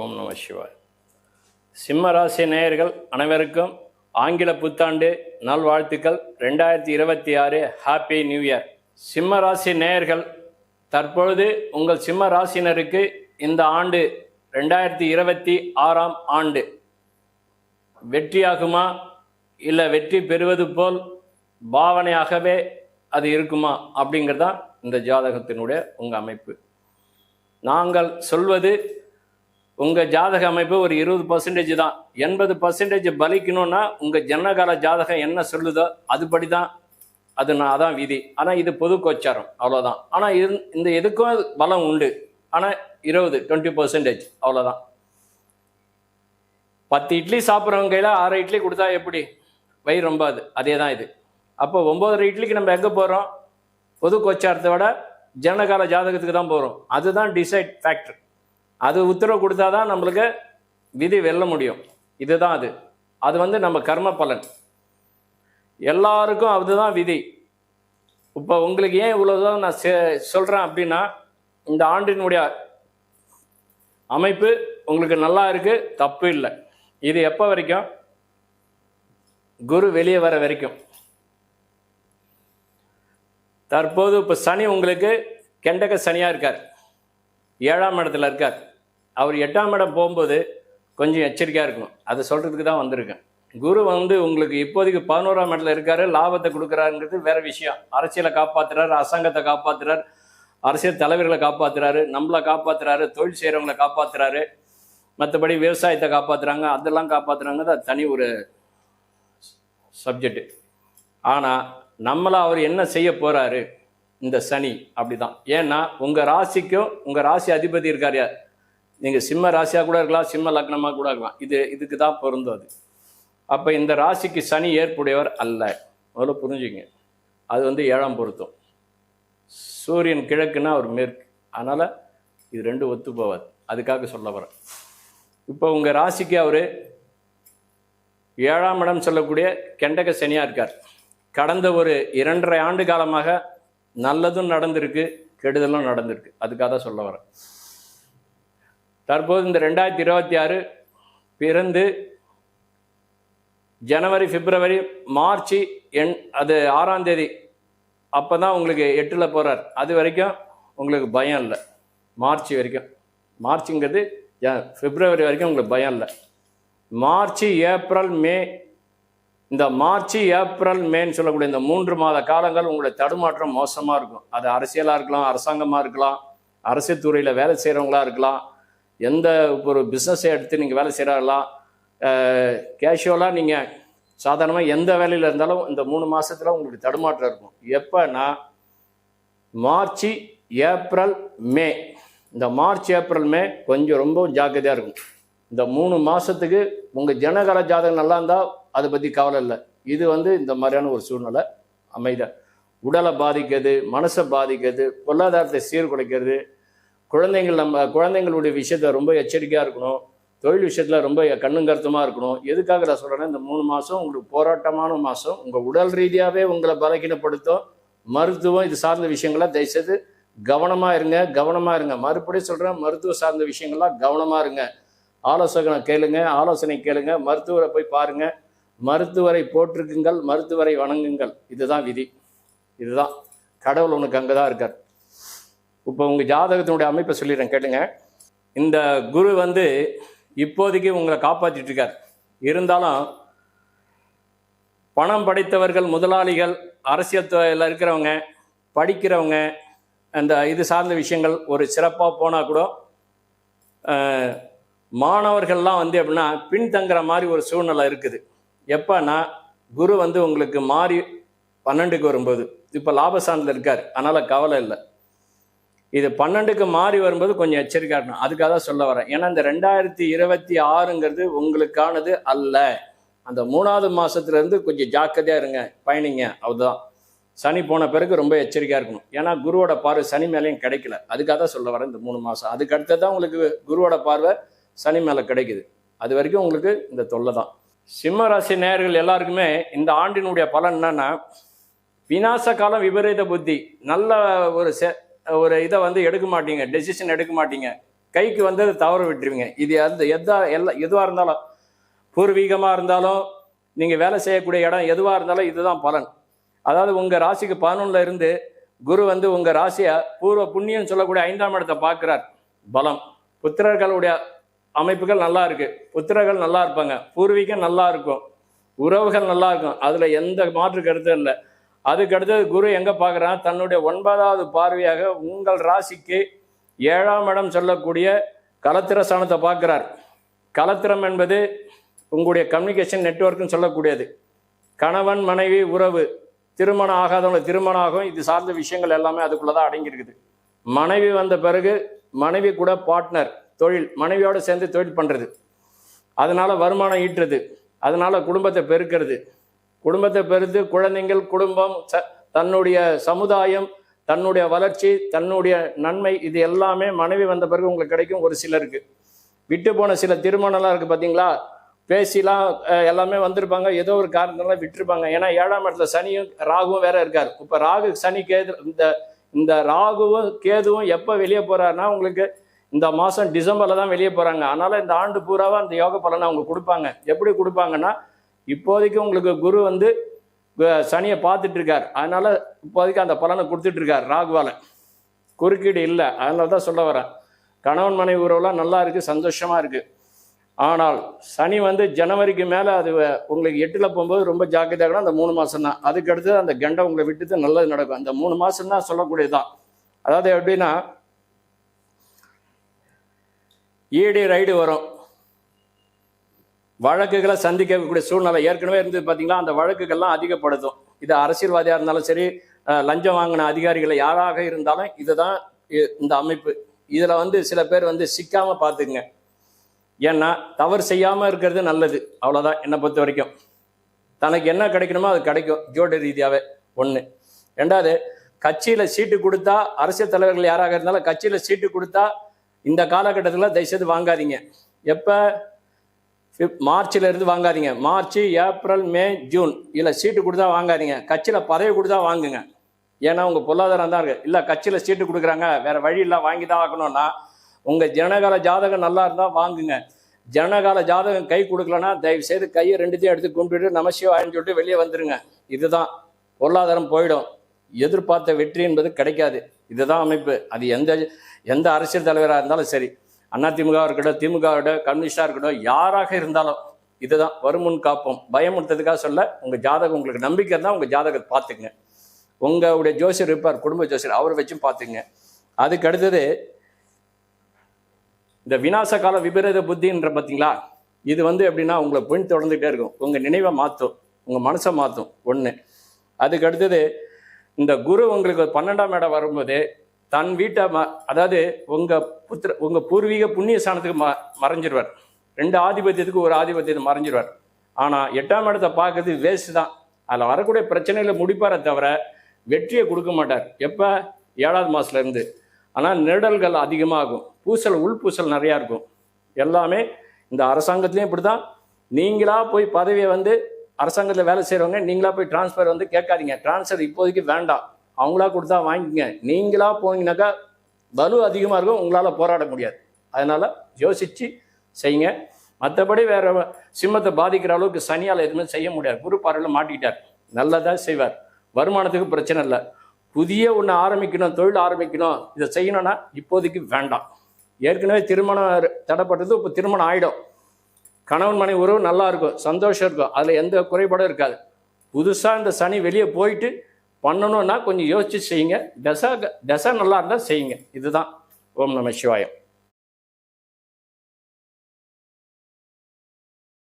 ஓம் நம சிவாய். சிம்ம ராசி நேயர்கள் அனைவருக்கும் ஆங்கில புத்தாண்டு நல்வாழ்த்துக்கள். 2026 ஹாப்பி நியூ இயர். சிம்ம ராசி நேயர்கள், தற்பொழுது உங்கள் சிம்ம ராசினருக்கு இந்த ஆண்டு 2026 ஆண்டு வெற்றியாகுமா, இல்லை வெற்றி பெறுவது போல் பாவனையாகவே அது இருக்குமா அப்படிங்கிறதான் இந்த ஜாதகத்தினுடைய உங்கள் அமைப்பு. நாங்கள் சொல்வது உங்கள் ஜாதக அமைப்பு ஒரு 20% தான். 80% பலிக்கணும்னா உங்கள் ஜனகால ஜாதகம் என்ன சொல்லுதோ அதுபடி தான், அதான் விதி. ஆனால் இது பொது கோச்சாரம், அவ்வளோதான். ஆனால் இந்த எதுக்கும் பலம் உண்டு. ஆனால் 20% அவ்வளோதான். 10 இட்லி சாப்பிட்றவங்க கையில் 6 இட்லி கொடுத்தா எப்படி வயிறு ரொம்பாது? அதே தான் இது. அப்போ 9 இட்லிக்கு நம்ம எங்கே போகிறோம்? பொது கோச்சாரத்தை விட ஜனகால ஜாதகத்துக்கு தான் போகிறோம். அதுதான் டிசைட் ஃபேக்டர். அது உத்தரவு கொடுத்தா தான் நம்மளுக்கு விதி வெல்ல முடியும். இதுதான் அது நம்ம கர்ம பலன். எல்லாருக்கும் அதுதான் விதி. இப்போ உங்களுக்கு ஏன் இவ்வளோதான் நான் சொல்கிறேன் அப்படின்னா, இந்த ஆண்டினுடைய அமைப்பு உங்களுக்கு நல்லா இருக்குது, தப்பு இல்லை. இது எப்போ வரைக்கும்? குரு வெளியே வர வரைக்கும். தற்போது இப்போ சனி உங்களுக்கு கெண்டக சனியாக இருக்கார், 7ஆம் இடத்துல இருக்கார். அவர் 8ஆம் இடம் போகும்போது கொஞ்சம் எச்சரிக்கையாக இருக்கணும். அதை சொல்கிறதுக்கு தான் வந்திருக்கேன். குரு உங்களுக்கு இப்போதைக்கு 11ஆம் இடத்துல இருக்காரு, லாபத்தை கொடுக்குறாருங்கிறது வேற விஷயம். அரசியலை காப்பாற்றுறாரு, அரசாங்கத்தை காப்பாற்றுறாரு, அரசியல் தலைவர்களை காப்பாற்றுறாரு, நம்மளை காப்பாற்றுறாரு, தொழில் செய்கிறவங்களை காப்பாற்றுறாரு, மற்றபடி விவசாயத்தை காப்பாற்றுறாங்க, அதெல்லாம் காப்பாற்றுறாங்க. அது தனி ஒரு சப்ஜெக்டு. ஆனால் நம்மளை அவர் என்ன செய்ய போகிறாரு இந்த சனி? அப்படிதான். ஏன்னா உங்கள் ராசிக்கும் உங்கள் ராசி அதிபதி இருக்கார் யார்? நீங்கள் சிம்ம ராசியாக கூட இருக்கலாம், சிம்ம லக்னமாக கூட இருக்கலாம். இதுக்கு தான் பொருந்தும் அது. அப்போ இந்த ராசிக்கு சனி ஏற்புடையவர் அல்ல, முதல்ல புரிஞ்சுங்க. அது 7ஆம் பொருத்தம். சூரியன் கிழக்குன்னா அவர் மேற்கு. அதனால் இது ரெண்டும் ஒத்து போவாது. அதுக்காக சொல்ல வரேன். இப்போ உங்கள் ராசிக்கு அவர் 7ஆம் இடம் சொல்லக்கூடிய கெண்டக சனியாக இருக்கார். கடந்த ஒரு 2.5 ஆண்டு காலமாக நல்லதும் நடந்திருக்கு, கெடுதலும் நடந்திருக்கு. அதுக்காக தான் சொல்ல வரேன். தற்போது இந்த 2026 பிறந்து ஜனவரி, பிப்ரவரி, மார்ச் அது 6ஆம் தேதி அப்போ தான் உங்களுக்கு 8ல் போகிறார். அது வரைக்கும் உங்களுக்கு பயம் இல்லை. மார்ச் வரைக்கும், மார்ச்சுங்கிறது பிப்ரவரி வரைக்கும் உங்களுக்கு பயம் இல்லை. மார்ச், ஏப்ரல், மே, இந்த மார்ச், ஏப்ரல், மேன்னு சொல்லக்கூடிய இந்த 3 மாத காலங்கள் உங்களுடைய தடுமாற்றம் மோசமாக இருக்கும். அது அரசியலாக இருக்கலாம், அரசாங்கமாக இருக்கலாம், அரசியல் துறையில் வேலை செய்கிறவங்களா இருக்கலாம், எந்த ஒரு பிஸ்னஸை எடுத்து நீங்கள் வேலை செய்கிறாங்களா, கேஷுவலாக நீங்கள் சாதாரணமாக எந்த வேலையில் இருந்தாலும் இந்த 3 மாதத்தில் உங்களுக்கு தடுமாற்றம் இருக்கும். எப்போனா மார்ச், ஏப்ரல், மே. இந்த மார்ச், ஏப்ரல், மே கொஞ்சம் ரொம்ப ஜாக்கிரதையாக இருக்கும். இந்த 3 மாதத்துக்கு உங்கள் ஜனகால ஜாதகம் நல்லா இருந்தால் அதை பற்றி கவலை இல்லை. இது இந்த மாதிரியான ஒரு சூழ்நிலை அமைத உடலை பாதிக்கிறது, மனசை பாதிக்கிறது, பொருளாதாரத்தை சீர்குலைக்கிறது. குழந்தைங்களுடைய விஷயத்த ரொம்ப எச்சரிக்கையாக இருக்கணும். தொழில் விஷயத்தில் ரொம்ப கண்ணுங்கருத்தமாக இருக்கணும். எதுக்காக நான் சொல்கிறேன்னா, இந்த 3 மாதம் உங்களுக்கு போராட்டமான மாதம். உங்கள் உடல் ரீதியாகவே உங்களை பலகீனப்படுத்தும். மருத்துவம் இது சார்ந்த விஷயங்கள தயவுசெய்து கவனமாக இருங்க. மறுபடியும் சொல்கிறேன், மருத்துவம் சார்ந்த விஷயங்கள்லாம் கவனமாக இருங்க. ஆலோசனை கேளுங்க, மருத்துவரை போய் பாருங்க, மருத்துவரை போற்றுக்குங்கள், மருத்துவரை வணங்குங்கள். இதுதான் விதி. இதுதான் கடவுள் உனக்கு அங்கே தான் இருக்கார். இப்போ உங்கள் ஜாதகத்தினுடைய அமைப்பை சொல்லிடுறேன், கேளுங்க. இந்த குரு இப்போதைக்கு உங்களை காப்பாற்றிட்டு இருக்கார். இருந்தாலும் பணம் படைத்தவர்கள், முதலாளிகள், அரசியல் துறையில் இருக்கிறவங்க, படிக்கிறவங்க, அந்த இது சார்ந்த விஷயங்கள் ஒரு சிறப்பாக போனால் கூட மாணவர்கள்லாம் எப்படின்னா பின்தங்குற மாதிரி ஒரு சூழ்நிலை இருக்குது. எப்போனா குரு உங்களுக்கு மாறி 12க்கு வரும்போது, இப்போ லாபஸ்தானத்தில் இருக்கார், அதனால் கவலை இல்லை. இது 12க்கு மாறி வரும்போது கொஞ்சம் எச்சரிக்கையாக இருக்கணும். அதுக்காக தான் சொல்ல வரேன். ஏன்னா இந்த 2026ங்கிறது உங்களுக்கானது அல்ல. அந்த 3ஆவது மாதத்துலேருந்து கொஞ்சம் ஜாக்கிரதையாக இருங்க, பயணிங்க. அதுதான் சனி போன பிறகு ரொம்ப எச்சரிக்கையாக இருக்கணும். ஏன்னா குருவோட பார்வை சனி மேலேயும் கிடைக்கல. அதுக்காக தான் சொல்ல வரேன். இந்த 3 மாதம் அதுக்கு அடுத்தது தான் உங்களுக்கு குருவோட பார்வை சனி மேலே கிடைக்குது. அது வரைக்கும் உங்களுக்கு இந்த தொல்லை தான். சிம்ம ராசி நேயர்கள் எல்லாருக்குமே இந்த ஆண்டினுடைய பலன் என்னன்னா, விநாச காலம், விபரீத புத்தி. நல்ல ஒரு இதை எடுக்க மாட்டீங்க, டெசிஷன் எடுக்க மாட்டீங்க. கைக்கு வந்தது தவறு விட்டுருவீங்க. இது எதுவாக இருந்தாலும், பூர்வீகமாக இருந்தாலும், நீங்கள் வேலை செய்யக்கூடிய இடம் எதுவாக இருந்தாலும் இதுதான் பலன். அதாவது உங்கள் ராசிக்கு 11ல் இருந்து குரு வந்து உங்கள் ராசியை பூர்வ புண்ணியம் சொல்லக்கூடிய 5ஆம் இடத்தை பார்க்குறார். பலம், புத்திரர்களுடைய அமைப்புகள் நல்லா இருக்கு, புத்திரர்கள் நல்லா இருப்பாங்க, பூர்வீகம் நல்லா இருக்கும், உறவுகள் நல்லா இருக்கும், அதில் எந்த மாற்று கருத்தும் இல்லை. அதுக்கு அடுத்தது குரு எங்கே பார்க்குறான்? தன்னுடைய 9வது பார்வையாக உங்கள் ராசிக்கு 7ஆம் இடம் சொல்லக்கூடிய கலத்திர ஸ்தானத்தை பார்க்குறார். கலத்திரம் என்பது உங்களுடைய கம்யூனிகேஷன் நெட்வொர்க்குன்னு சொல்லக்கூடியது. கணவன் மனைவி உறவு, திருமணம் ஆகாதவங்க திருமணம் ஆகும், இது சார்ந்த விஷயங்கள் எல்லாமே அதுக்குள்ளே தான் அடங்கியிருக்குது. மனைவி வந்த பிறகு மனைவி கூட பார்ட்னர், தொழில், மனைவியோடு சேர்ந்து தொழில் பண்ணுறது, அதனால் வருமானம் ஈட்டுறது, அதனால் குடும்பத்தை பெருக்கிறது, குடும்பத்தை பெருத்து குழந்தைங்கள், குடும்பம், தன்னுடைய சமுதாயம், தன்னுடைய வளர்ச்சி, தன்னுடைய நன்மை, இது எல்லாமே மனைவி வந்த பிறகு உங்களுக்கு கிடைக்கும். ஒரு சிலருக்கு விட்டு போன சில திருமணம்லாம் இருக்குது பார்த்தீங்களா, பேசிலாம் எல்லாமே வந்திருப்பாங்க, ஏதோ ஒரு காரணத்தினால விட்டுருப்பாங்க. ஏன்னா 7ஆம் இடத்துல சனியும் ராகுவும் வேற இருக்கார். இப்போ ராகு சனி கேது, இந்த ராகுவும் கேதுவும் எப்போ வெளியே போகிறாருன்னா உங்களுக்கு இந்த மாதம் டிசம்பரில் தான் வெளியே போகிறாங்க. அதனால் இந்த ஆண்டு பூராவாக அந்த யோக பலனை அவங்க கொடுப்பாங்க. எப்படி கொடுப்பாங்கன்னா, இப்போதைக்கு உங்களுக்கு குரு வந்து சனியை பார்த்துட்டு இருக்கார், அதனால் இப்போதைக்கு அந்த பலனை கொடுத்துட்டு இருக்கார். ராகுவால் குறுக்கீடு இல்லை. அதனால தான் சொல்ல வரேன், கணவன் மனைவி உறவுலாம் நல்லா இருக்குது, சந்தோஷமாக இருக்குது. ஆனால் சனி வந்து ஜனவரிக்கு மேலே அது உங்களுக்கு 8ல் போகும்போது ரொம்ப ஜாக்கிரதையாக அந்த 3 மாதம் தான். அதுக்கு அடுத்து அந்த கெண்டை உங்களை விட்டுட்டு நல்லது நடக்கும். அந்த 3 மாதம் தான் சொல்லக்கூடியதுதான். அதாவது எப்படின்னா, ஈடு ரைடு வரும், வழக்குகளை சந்திக்கக்கூடிய சூழ்நிலை ஏற்கனவே இருந்தது பார்த்தீங்களா, அந்த வழக்குகள்லாம் அதிகப்படுத்தும். இது அரசியல்வாதியாக இருந்தாலும் சரி, லஞ்சம் வாங்கின அதிகாரிகளை யாராக இருந்தாலும் இதுதான் இந்த அமைப்பு. இதில் வந்து சில பேர் வந்து சிக்காமல் பார்த்துக்குங்க. ஏன்னா தவறு செய்யாமல் இருக்கிறது நல்லது, அவ்வளோதான் என்னை பொறுத்த வரைக்கும். தனக்கு என்ன கிடைக்கணுமோ அது கிடைக்கும் ஜோடி ரீதியாகவே. 1. 2வது, கட்சியில் சீட்டு கொடுத்தா, அரசியல் தலைவர்கள் யாராக இருந்தாலும் கட்சியில் சீட்டு கொடுத்தா இந்த காலகட்டத்தில் தயவுசெய்து வாங்காதீங்க. எப்போ? மார்ச்ல இருந்து வாங்காதீங்க. மார்ச், ஏப்ரல், மே, ஜூன் இதில் சீட்டு கொடுத்தா வாங்காதீங்க. கட்சியில் பதவி கொடுத்தா வாங்குங்க. ஏன்னா உங்கள் பொருளாதாரம் தான் இருக்குது. இல்லை கட்சியில் சீட்டு கொடுக்குறாங்க, வேறு வழி இல்லை, வாங்கி தான் ஆகணும்னா உங்கள் ஜனகால ஜாதகம் நல்லா இருந்தால் வாங்குங்க. ஜனகால ஜாதகம் கை கொடுக்கலன்னா தயவு செய்து கையை 2த்தையும் எடுத்து கும்பிட்டுட்டு நமசிவாயன்னு சொல்லிட்டு வெளியே வந்துடுங்க. இதுதான் பொருளாதாரம் போயிடும். எதிர்பார்த்த வெற்றி என்பது கிடைக்காது. இதுதான் அமைப்பு. அது எந்த அரசியல் தலைவராக இருந்தாலும் சரி, அதிமுக இருக்கட்டும், திமுக இருக்கட்டும், கம்யூனிஸ்டாக இருக்கட்டும், யாராக இருந்தாலும் இதுதான். வருமுன் காப்போம். பயமுறுத்ததுக்காக சொல்ல, உங்கள் ஜாதகம் உங்களுக்கு நம்பிக்கை இருந்தால் உங்கள் ஜாதகத்தை பார்த்துக்குங்க. உங்களுடைய ஜோசியர் இருப்பார், குடும்ப ஜோசியர், அவரை வச்சும் பார்த்துக்குங்க. அதுக்கு அடுத்தது இந்த விநாச கால விபரீத புத்தின்ற பார்த்தீங்களா, இது வந்து எப்படின்னா உங்களை பின் தொடர்ந்துகிட்டே இருக்கும். உங்கள் நினைவை மாற்றும், உங்கள் மனசை மாற்றும். 1. அதுக்கு அடுத்தது இந்த குரு உங்களுக்கு 12ஆம் இடம் வரும்போது தன் வீட்டை அதாவது உங்கள் பூர்வீக புண்ணிய ஸ்தானத்துக்கு மறைஞ்சிருவார். 2 ஆதிபத்தியத்துக்கு ஒரு ஆதிபத்தியத்தை மறைஞ்சிருவார். ஆனால் 8ஆம் இடத்தை பார்க்கறது வேஸ்ட் தான். அதில் வரக்கூடிய பிரச்சனைகளை முடிப்பாரே தவிர வெற்றியை கொடுக்க மாட்டார். எப்போ? 7வது மாதத்துலேருந்து. ஆனால் நெருடல்கள் அதிகமாகும், உள்பூசல் நிறையா இருக்கும். எல்லாமே இந்த அரசாங்கத்துலேயும் இப்படி தான். நீங்களாக போய் பதவியை வந்து அரசாங்கத்தில் வேலை செய்கிறவங்க நீங்களாக போய் டிரான்ஸ்ஃபர் வந்து கேட்காதீங்க. டிரான்ஸ்ஃபர் இப்போதைக்கு வேண்டாம், அவங்களா கொடுத்தா வாங்கிக்கங்க. நீங்களாக போனீங்கன்னாக்கா வலு அதிகமாக இருக்கும், உங்களால் போராட முடியாது. அதனால் யோசித்து செய்யுங்க. மற்றபடி வேறு சிம்மத்தை பாதிக்கிற அளவுக்கு சனியால் எதுவுமே செய்ய முடியாது. குரு பார்வையில் மாட்டிக்கிட்டார், நல்லதாக செய்வார். வருமானத்துக்கு பிரச்சனை இல்லை. புதிய ஒன்று ஆரம்பிக்கணும், தொழில் ஆரம்பிக்கணும், இதை செய்யணும்னா இப்போதைக்கு வேண்டாம். ஏற்கனவே திருமணம் தடைப்பட்டது, இப்போ திருமணம் ஆகிடும். கணவன் மனைவி உறவு நல்லா இருக்கும், சந்தோஷம் இருக்கும், அதில் எந்த குறைபாடும் இருக்காது. புதுசாக இந்த சனி வெளியே போயிட்டு பண்ணணும்னா கொஞ்சம் யோசிச்சு செய்யுங்க. தசை நல்லா இருந்தால் செய்யுங்க. இதுதான். ஓம் நம சிவாயம்.